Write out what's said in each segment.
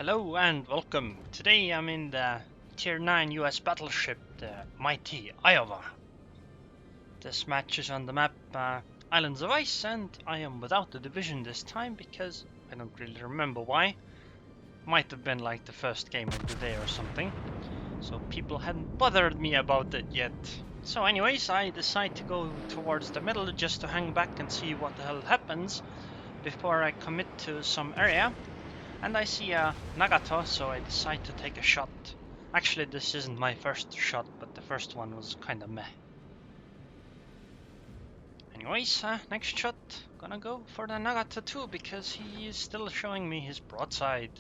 Hello and welcome. Today I'm in the Tier 9 US battleship, the mighty Iowa. This match is on the map Islands of Ice, and I am without the division this time because I don't really remember why. Might have been like the first game of the day or something, so people hadn't bothered me about it yet. So anyways, I decide to go towards the middle just to hang back and see what the hell happens before I commit to some area. And I see a Nagato, so I decide to take a shot. Actually, this isn't my first shot, but the first one was kinda meh. Anyways, next shot, gonna go for the Nagato too, because he is still showing me his broadside.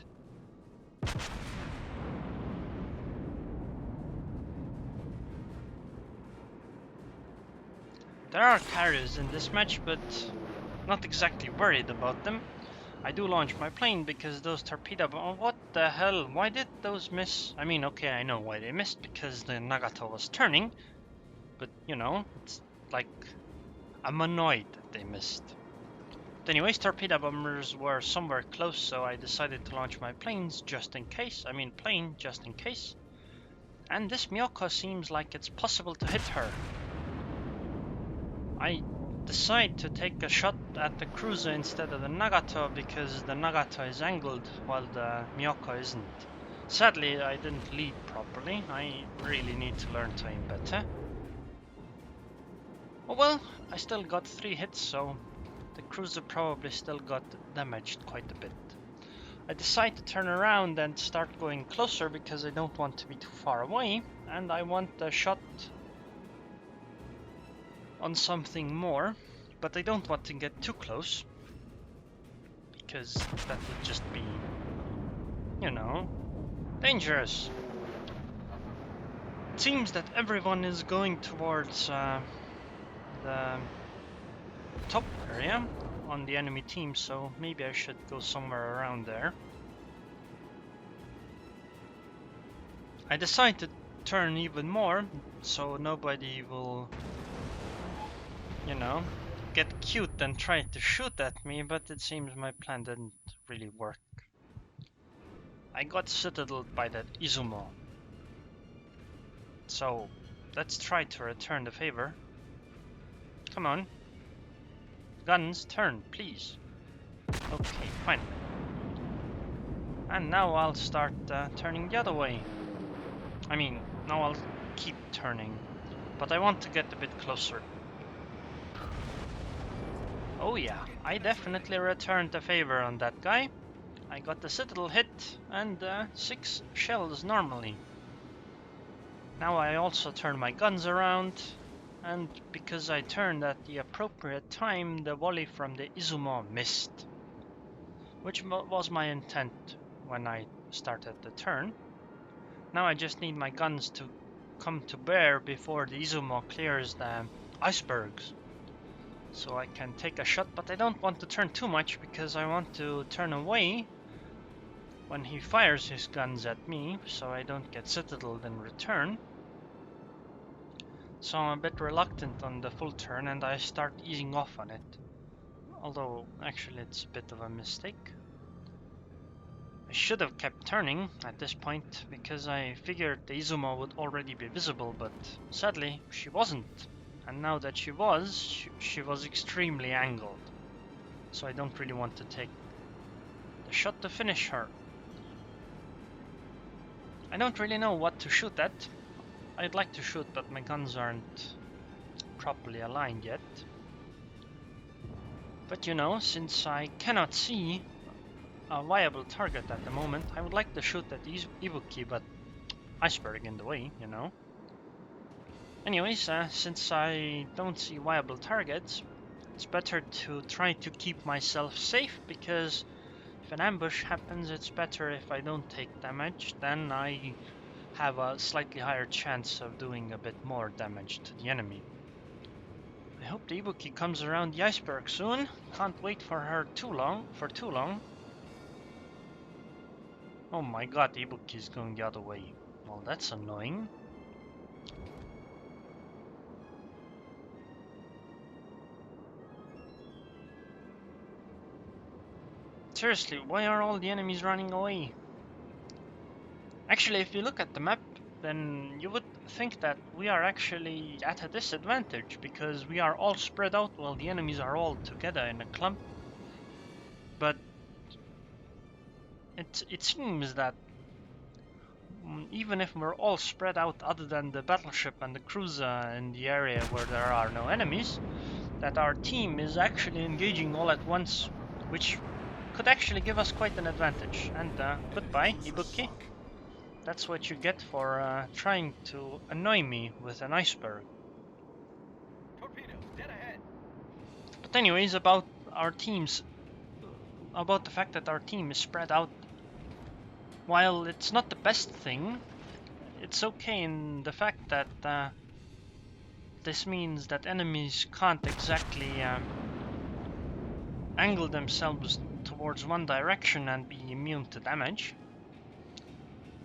There are carriers in this match, but not exactly worried about them. I do launch my plane because those torpedo bombs. What the hell? Why did those miss? I mean, okay, I know why they missed, because the Nagato was turning. But, you know, it's like, I'm annoyed that they missed. But anyways, torpedo bombers were somewhere close, so I decided to launch my planes just in case. Plane just in case. And this Miyako seems like it's possible to hit her. I decide to take a shot at the cruiser instead of the Nagato because the Nagato is angled while the Miyako isn't. Sadly, I didn't lead properly. I really need to learn to aim better. Oh well, I still got 3 hits, so the cruiser probably still got damaged quite a bit. I decide to turn around and start going closer because I don't want to be too far away, and I want a shot on something more, but I don't want to get too close because that would just be, you know, dangerous. It seems that everyone is going towards the top area on the enemy team, so maybe I should go somewhere around there. I decide to turn even more so nobody will, you know, get cute and try to shoot at me, but it seems my plan didn't really work. I got citadeled by that Izumo. So let's try to return the favor. Come on. Guns, turn, please. Okay, fine. And now I'll start turning the other way. I mean, now I'll keep turning, but I want to get a bit closer. Oh yeah, I definitely returned the favor on that guy. I got the citadel hit and 6 shells normally. Now I also turn my guns around, and because I turned at the appropriate time, the volley from the Izumo missed. Which was my intent when I started the turn. Now I just need my guns to come to bear before the Izumo clears the icebergs. So I can take a shot, but I don't want to turn too much because I want to turn away when he fires his guns at me, so I don't get citadeled in return. So I'm a bit reluctant on the full turn and I start easing off on it. Although, actually it's a bit of a mistake. I should have kept turning at this point because I figured the Izumo would already be visible, but sadly she wasn't. And now that she was extremely angled. So I don't really want to take the shot to finish her. I don't really know what to shoot at. I'd like to shoot, but my guns aren't properly aligned yet. But you know, since I cannot see a viable target at the moment, I would like to shoot at Ibuki, but iceberg in the way, you know. Anyways, since I don't see viable targets, it's better to try to keep myself safe, because if an ambush happens, it's better if I don't take damage, then I have a slightly higher chance of doing a bit more damage to the enemy. I hope the Ibuki comes around the iceberg soon. Can't wait for her too long. Oh my god, the Ibuki is going the other way. Well, that's annoying. Seriously, why are all the enemies running away? Actually, if you look at the map, then you would think that we are actually at a disadvantage because we are all spread out while the enemies are all together in a clump. But it seems that even if we're all spread out other than the battleship and the cruiser in the area where there are no enemies, that our team is actually engaging all at once, which could actually give us quite an advantage. And goodbye, Ibuki. That's what you get for trying to annoy me with an iceberg. Torpedoes, dead ahead. But anyways, about the fact that our team is spread out, while it's not the best thing, it's okay in the fact that this means that enemies can't exactly angle themselves towards one direction and be immune to damage.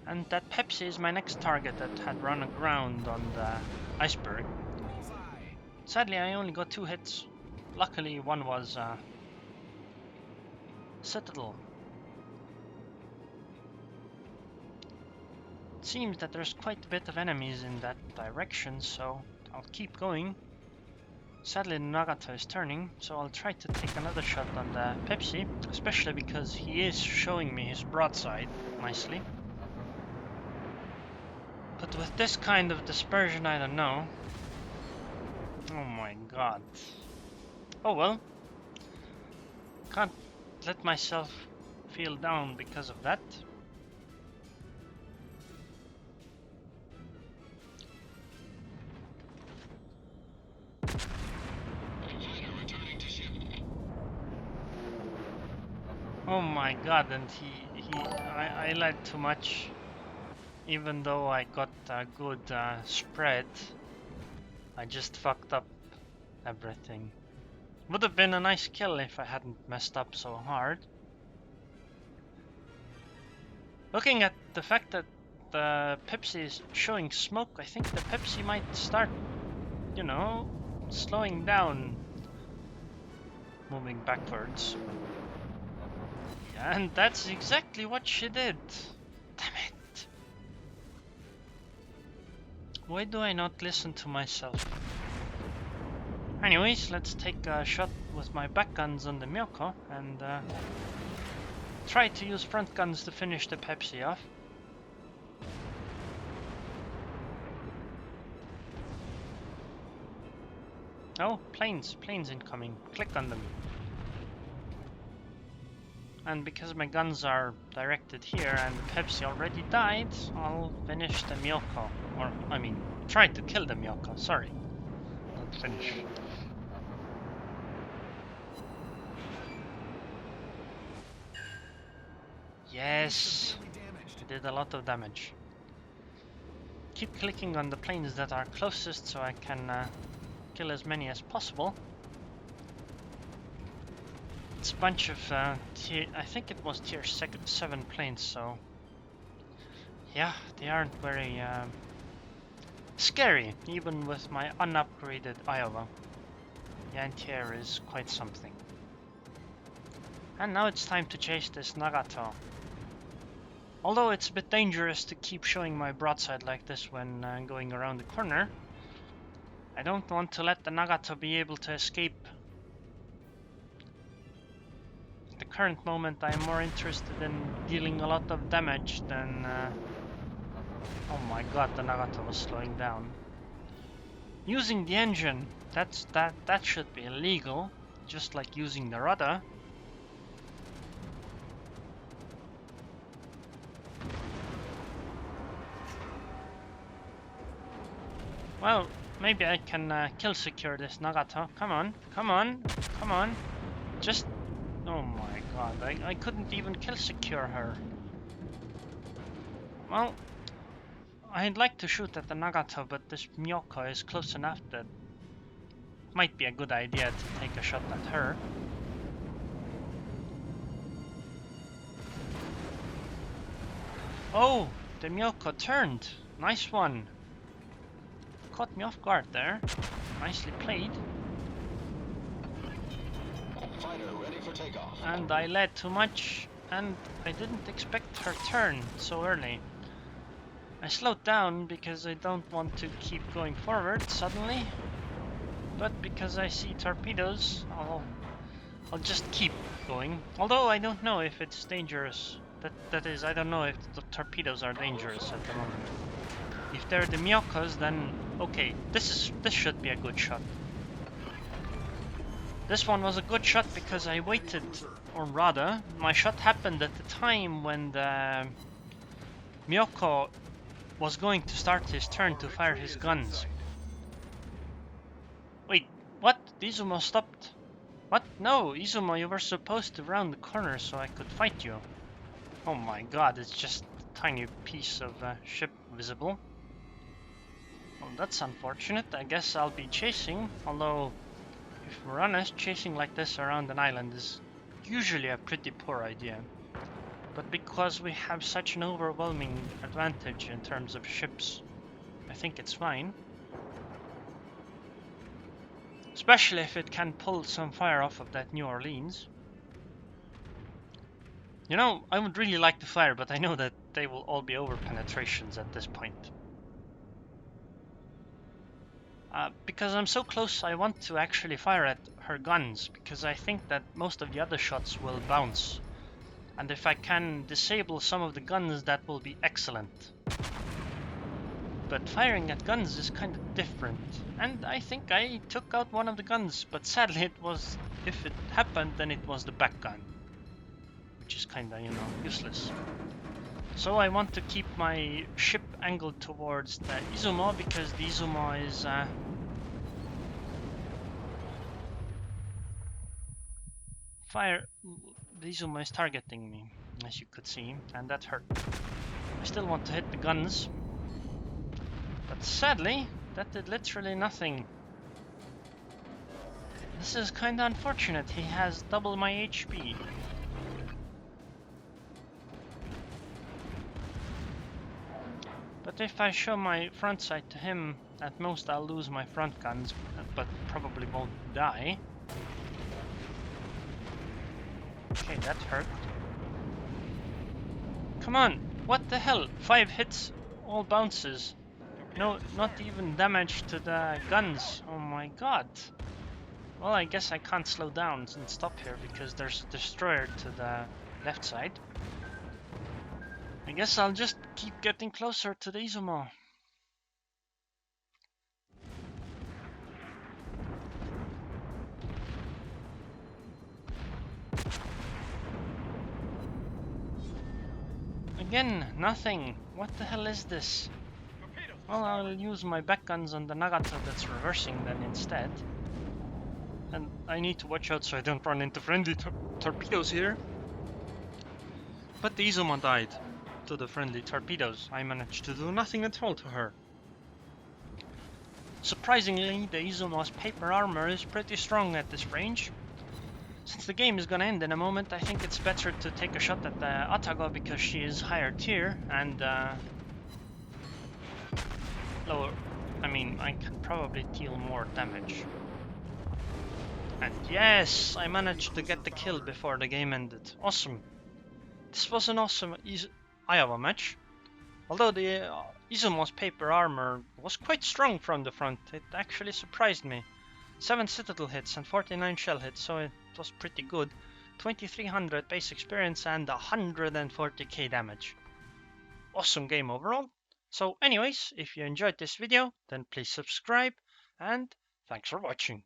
And that Pepsi is my next target that had run aground on the iceberg. Sadly, I only got 2 hits. Luckily, one was Citadel. It seems that there's quite a bit of enemies in that direction, so I'll keep going. Sadly, Nagato is turning, so I'll try to take another shot on the Pepsi, especially because he is showing me his broadside nicely. But with this kind of dispersion, I don't know. Oh my god. Oh well. Can't let myself feel down because of that. Oh my god, and I lied too much. Even though I got a good spread, I just fucked up everything. Would have been a nice kill if I hadn't messed up so hard. Looking at the fact that the Pepsi is showing smoke, I think the Pepsi might start, you know, slowing down, moving backwards. And that's exactly what she did. Damn it. Why do I not listen to myself? Anyways, let's take a shot with my back guns on the Miyako and try to use front guns to finish the Pepsi off. Oh, planes incoming. Click on them. And because my guns are directed here and the Pepsi already died, I'll finish the Miyako. Or, I mean, try to kill the Miyako, sorry. Not finish. Yes! Did a lot of damage. Keep clicking on the planes that are closest so I can kill as many as possible. It's a bunch of I think it was tier 7 planes, so yeah, they aren't very scary, even with my unupgraded Iowa. The anti-air is quite something. And now it's time to chase this Nagato. Although it's a bit dangerous to keep showing my broadside like this when going around the corner, I don't want to let the Nagato be able to escape. At the current moment, I am more interested in dealing a lot of damage than... Oh my god, the Nagato was slowing down. Using the engine, that should be illegal, just like using the rudder. Well, maybe I can kill secure this Nagato. Come on, come on, come on. Just... Oh my god, I couldn't even kill secure her. Well, I'd like to shoot at the Nagato, but this Miyako is close enough that it might be a good idea to take a shot at her. Oh, the Miyako turned. Nice one. Caught me off guard there. Nicely played. Fighter ready for takeoff. And I led too much, and I didn't expect her turn so early. I slowed down because I don't want to keep going forward suddenly, but because I see torpedoes, I'll just keep going. Although I don't know if it's dangerous. That is, I don't know if the torpedoes are dangerous at the moment. If they're the Miyakos, then okay, this should be a good shot. This one was a good shot because I waited, or rather, my shot happened at the time when the Miyako was going to start his turn to fire his guns. Wait, what? Izumo stopped. What? No, Izumo, you were supposed to round the corner so I could fight you. Oh my god, it's just a tiny piece of ship visible. Well, that's unfortunate. I guess I'll be chasing, although, if we're honest, chasing like this around an island is usually a pretty poor idea. But because we have such an overwhelming advantage in terms of ships, I think it's fine. Especially if it can pull some fire off of that New Orleans. You know, I would really like to fire, but I know that they will all be over penetrations at this point. Because I'm so close, I want to actually fire at her guns, because I think that most of the other shots will bounce. And if I can disable some of the guns, that will be excellent. But firing at guns is kind of different. And I think I took out one of the guns, but sadly it was, if it happened, then it was the back gun. Which is kinda, you know, useless. So I want to keep my ship angled towards the Izumo, because the Izumo is the Izumo is targeting me, as you could see, and that hurt. I still want to hit the guns, but sadly, that did literally nothing. This is kinda unfortunate, he has double my HP. But if I show my front sight to him, at most I'll lose my front guns, but probably won't die. Okay, that hurt. Come on, what the hell? 5 hits, all bounces. No, not even damage to the guns. Oh my god. Well, I guess I can't slow down and stop here because there's a destroyer to the left side. I guess I'll just keep getting closer to the Izumo. Again, nothing. What the hell is this? Well, I'll use my back guns on the Nagato that's reversing then instead. And I need to watch out so I don't run into friendly torpedoes here. But the Izumo died to the friendly torpedoes. I managed to do nothing at all to her. Surprisingly, the Izumo's paper armor is pretty strong at this range. Since the game is gonna end in a moment, I think it's better to take a shot at the Atago because she is higher tier and lower. I mean, I can probably deal more damage. And yes, I managed to get the kill before the game ended. Awesome. This was an awesome Iowa match. Although the Izumo's paper armor was quite strong from the front, it actually surprised me. 7 citadel hits and 49 shell hits, so it was pretty good. 2300 base experience and 140k damage. Awesome game overall. So anyways, if you enjoyed this video, then please subscribe and thanks for watching.